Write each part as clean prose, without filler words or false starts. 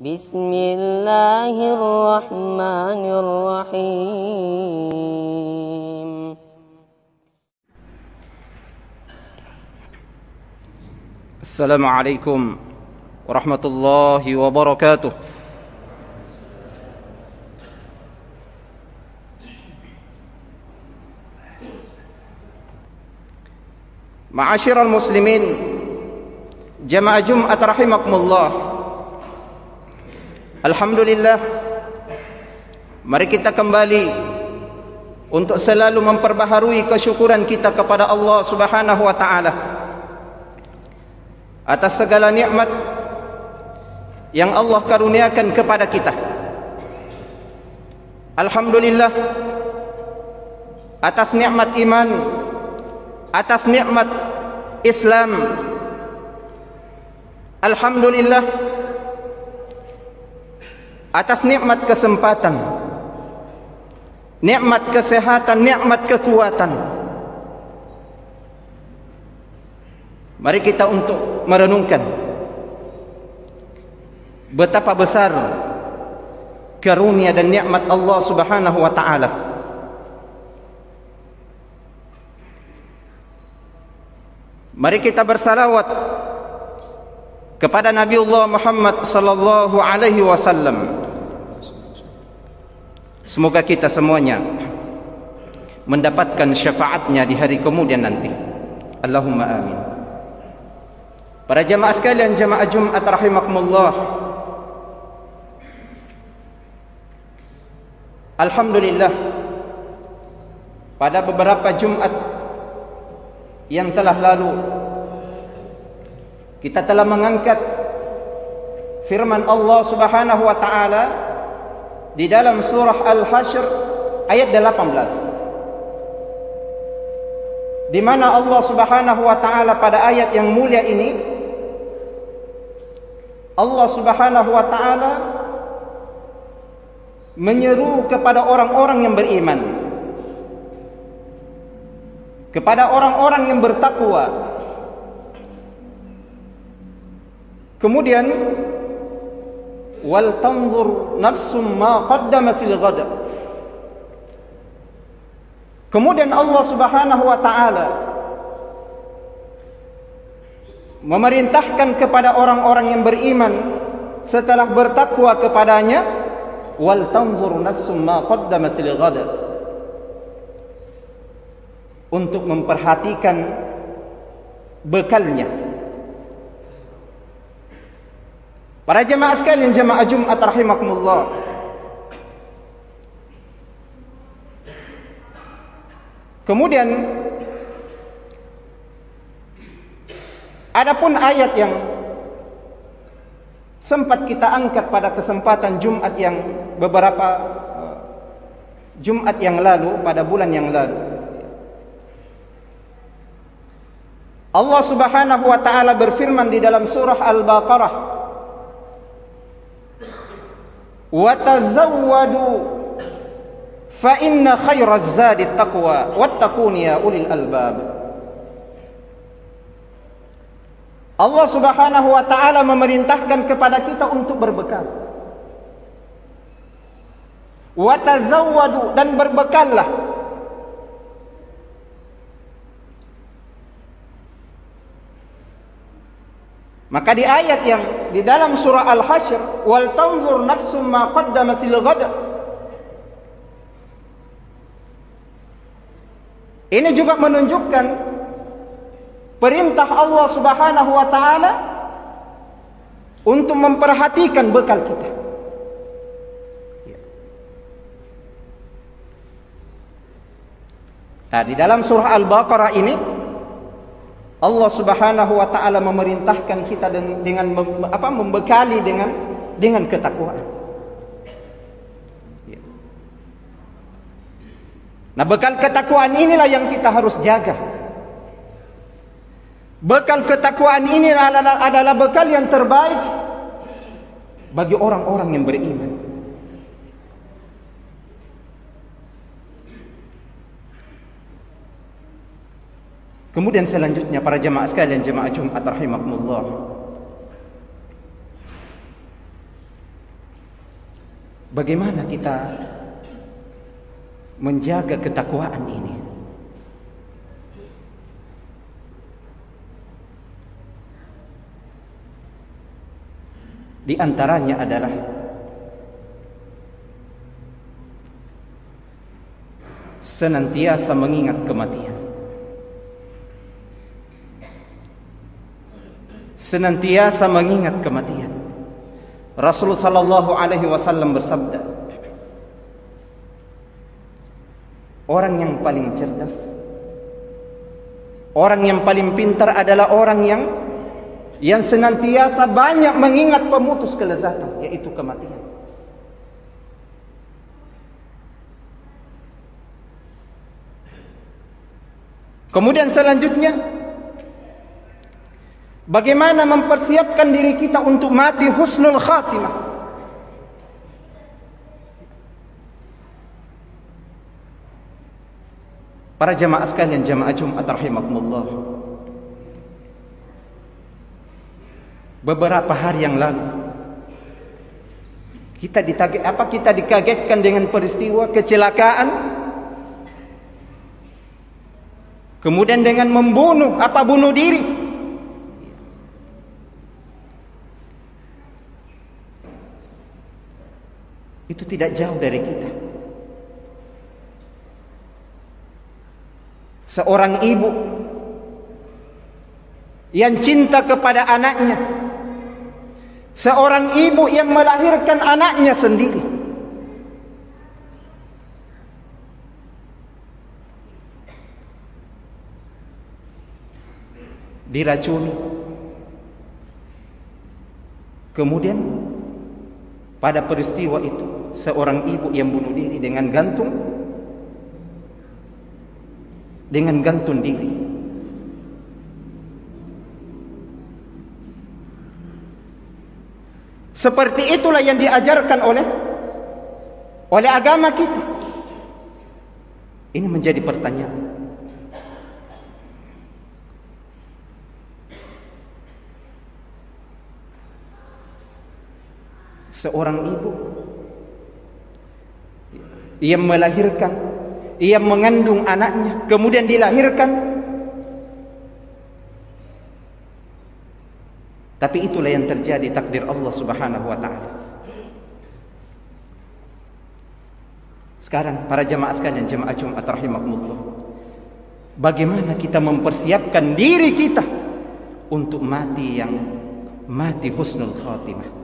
Bismillahirrahmanirrahim. Assalamualaikum warahmatullahi wabarakatuh. Ma'asyiral muslimin, jamaah Jumat rahimakumullah. Alhamdulillah, mari kita kembali untuk selalu memperbaharui kesyukuran kita kepada Allah Subhanahu wa taala atas segala nikmat yang Allah karuniakan kepada kita. Alhamdulillah atas nikmat iman, atas nikmat Islam. Alhamdulillah atas nikmat kesempatan, nikmat kesehatan, nikmat kekuatan. Mari kita untuk merenungkan betapa besar karunia dan nikmat Allah Subhanahu wa taala. Mari kita bersalawat kepada Nabiullah Muhammad sallallahu alaihi wasallam. Semoga kita semuanya mendapatkan syafaatnya di hari kemudian nanti. Allahumma amin. Para jamaah sekalian, jamaah Jumat rahimakumullah. Alhamdulillah, pada beberapa Jumat yang telah lalu kita telah mengangkat firman Allah Subhanahu wa taala di dalam surah Al-Hasyr ayat 18, di mana Allah Subhanahu wa taala pada ayat yang mulia ini, Allah Subhanahu wa taala menyeru kepada orang-orang yang beriman, kepada orang-orang yang bertakwa. Kemudian wal tanzur nafsum ma qaddamat li ghad. Kemudian Allah Subhanahu wa taala memerintahkan kepada orang-orang yang beriman setelah bertakwa kepadanya, wal tanzur nafsum ma qaddamat li ghad, untuk memperhatikan bekalnya. Para jemaah sekalian, jemaah Jumat rahimakumullah, kemudian adapun ayat yang sempat kita angkat pada kesempatan Jumat yang beberapa Jumat yang lalu, pada bulan yang lalu, Allah Subhanahu wa taala berfirman di dalam surah Al-Baqarah, wa tazawwadu fa inna khairaz zadi taqwa wattaquni ya ulil albab. Allah Subhanahu wa taala memerintahkan kepada kita untuk berbekal. Wa tazawwadu, dan berbekallah. Maka di ayat yang di dalam surah Al-Hasyr, wal tanzur nafsum ma qaddamat lil ghad, ini juga menunjukkan perintah Allah Subhanahu wa taala untuk memperhatikan bekal kita. Nah, di dalam surah Al-Baqarah ini Allah Subhanahu wa taala memerintahkan kita dengan membekali dengan ketakwaan. Nah, bekal ketakwaan inilah yang kita harus jaga. Bekal ketakwaan ini adalah bekal yang terbaik bagi orang-orang yang beriman. Kemudian selanjutnya para jemaah sekalian, jemaah Jumat rahimakumullah, Bagaimana kita menjaga ketakwaan ini? Di antaranya adalah senantiasa mengingat kematian. Senantiasa mengingat kematian. Rasulullah sallallahu alaihi wasallam bersabda, orang yang paling cerdas, orang yang paling pintar adalah orang yang senantiasa banyak mengingat pemutus kelezatan, yaitu kematian. Kemudian selanjutnya, bagaimana mempersiapkan diri kita untuk mati husnul khatimah. Para jamaah sekalian, jamaah Jumat rahimakumullah, beberapa hari yang lalu kita dikagetkan dengan peristiwa kecelakaan, kemudian dengan bunuh diri. Itu tidak jauh dari kita. Seorang ibu yang cinta kepada anaknya, seorang ibu yang melahirkan anaknya sendiri, diracuni. Kemudian pada peristiwa itu, seorang ibu yang bunuh diri dengan gantung diri. Seperti itulah yang diajarkan oleh agama kita. Ini menjadi pertanyaan. Seorang ibu yang melahirkan, ia mengandung anaknya, kemudian dilahirkan. Tapi itulah yang terjadi, takdir Allah Subhanahu wa ta'ala. Sekarang para jamaah sekalian, jamaah Jumat rahimakumullah, bagaimana kita mempersiapkan diri kita untuk mati husnul khatimah.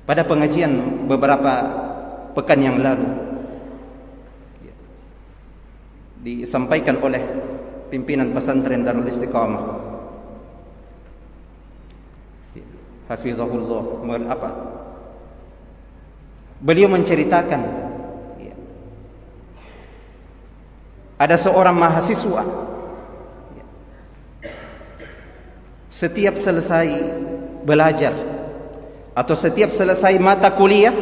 Pada pengajian beberapa pekan yang lalu disampaikan oleh pimpinan pesantren Darul Istiqamah, hafizahullah, beliau menceritakan ada seorang mahasiswa setiap selesai belajar atau setiap selesai mata kuliah,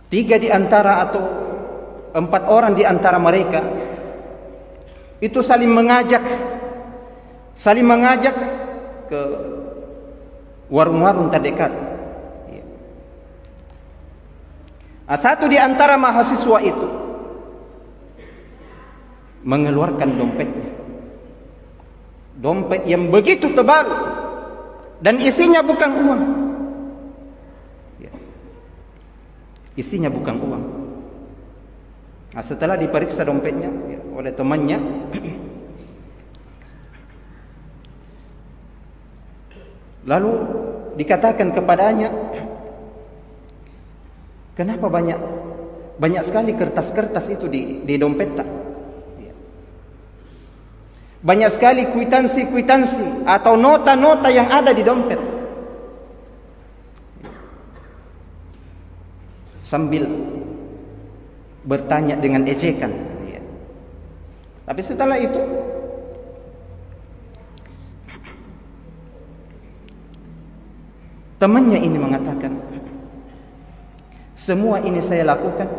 3 di antara atau 4 orang di antara mereka itu saling mengajak ke warung-warung terdekat. Satu di antara mahasiswa itu mengeluarkan dompet yang begitu tebal dan isinya bukan uang. Isinya bukan uang. Setelah diperiksa dompetnya oleh temannya, lalu dikatakan kepadanya, kenapa banyak sekali kertas-kertas itu di dompet tak? Banyak sekali kwitansi atau nota-nota yang ada di dompet. Sambil bertanya dengan ejekan. Tapi setelah itu temannya ini mengatakan, semua ini saya lakukan,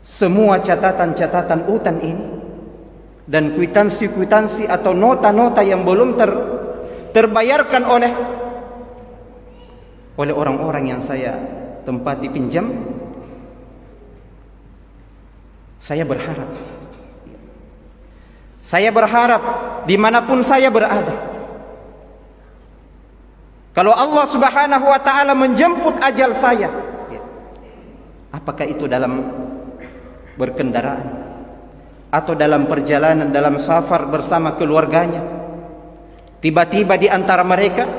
semua catatan-catatan utang ini dan kwitansi-kwitansi atau nota-nota yang belum terbayarkan oleh orang-orang yang saya tempati pinjam. Saya berharap dimanapun saya berada, kalau Allah Subhanahu wa ta'ala menjemput ajal saya, apakah itu dalam berkendaraan atau dalam perjalanan, dalam safar bersama keluarganya, tiba-tiba di antara mereka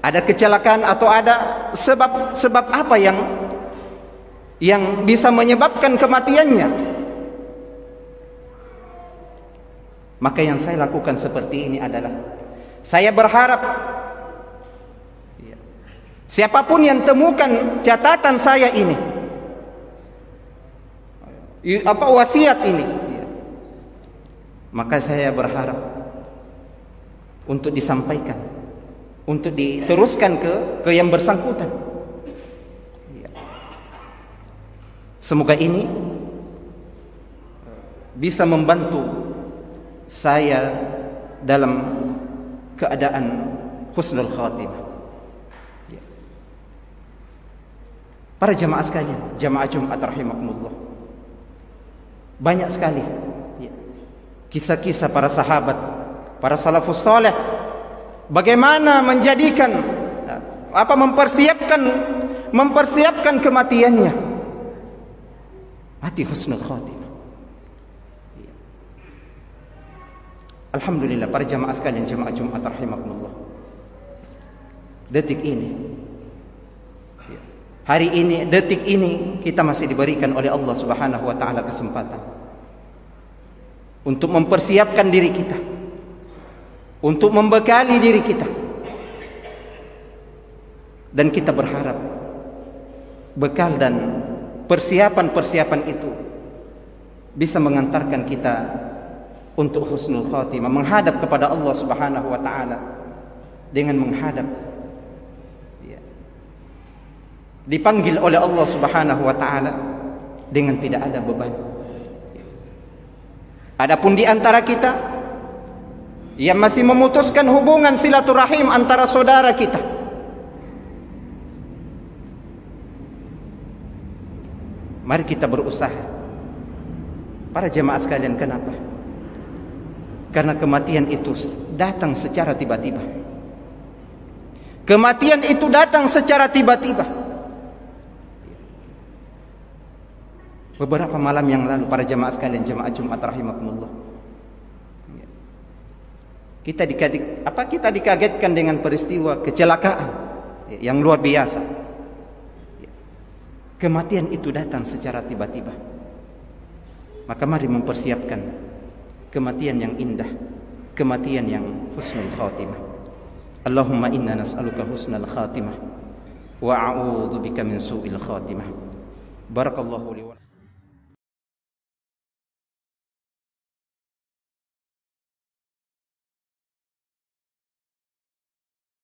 ada kecelakaan atau ada sebab apa yang bisa menyebabkan kematiannya, maka yang saya lakukan seperti ini adalah saya berharap siapapun yang temukan catatan saya ini, wasiat ini, maka saya berharap untuk disampaikan, untuk diteruskan ke yang bersangkutan. Semoga ini bisa membantu saya dalam keadaan husnul khatimah. Para jamaah sekalian, jamaah Jumat rahimakumullah, banyak sekali kisah-kisah para sahabat, para salafus saleh, bagaimana menjadikan mempersiapkan kematiannya, mati husnul khatimah. Alhamdulillah para jamaah sekalian, jamaah Jumat rahimakumullah, detik ini, hari ini, detik ini, kita masih diberikan oleh Allah Subhanahu wa ta'ala kesempatan untuk mempersiapkan diri kita, untuk membekali diri kita. Dan kita berharap bekal dan persiapan-persiapan itu bisa mengantarkan kita untuk husnul khatimah, menghadap kepada Allah Subhanahu wa ta'ala dengan menghadap, dipanggil oleh Allah Subhanahu wa ta'ala dengan tidak ada beban. Adapun di antara kita yang masih memutuskan hubungan silaturahim antara saudara kita, mari kita berusaha. Para jemaah sekalian, kenapa? Karena kematian itu datang secara tiba-tiba. Kematian itu datang secara tiba-tiba. Beberapa malam yang lalu, para jemaah sekalian, jemaah Jumat rahimakumullah, kita dikagetkan dengan peristiwa kecelakaan yang luar biasa. Kematian itu datang secara tiba-tiba. Maka mari mempersiapkan kematian yang indah, kematian yang husnul khatimah. Allahumma inna nas'aluka husnul khatimah wa a'udzubika min su'il khatimah. Barakallahu li wa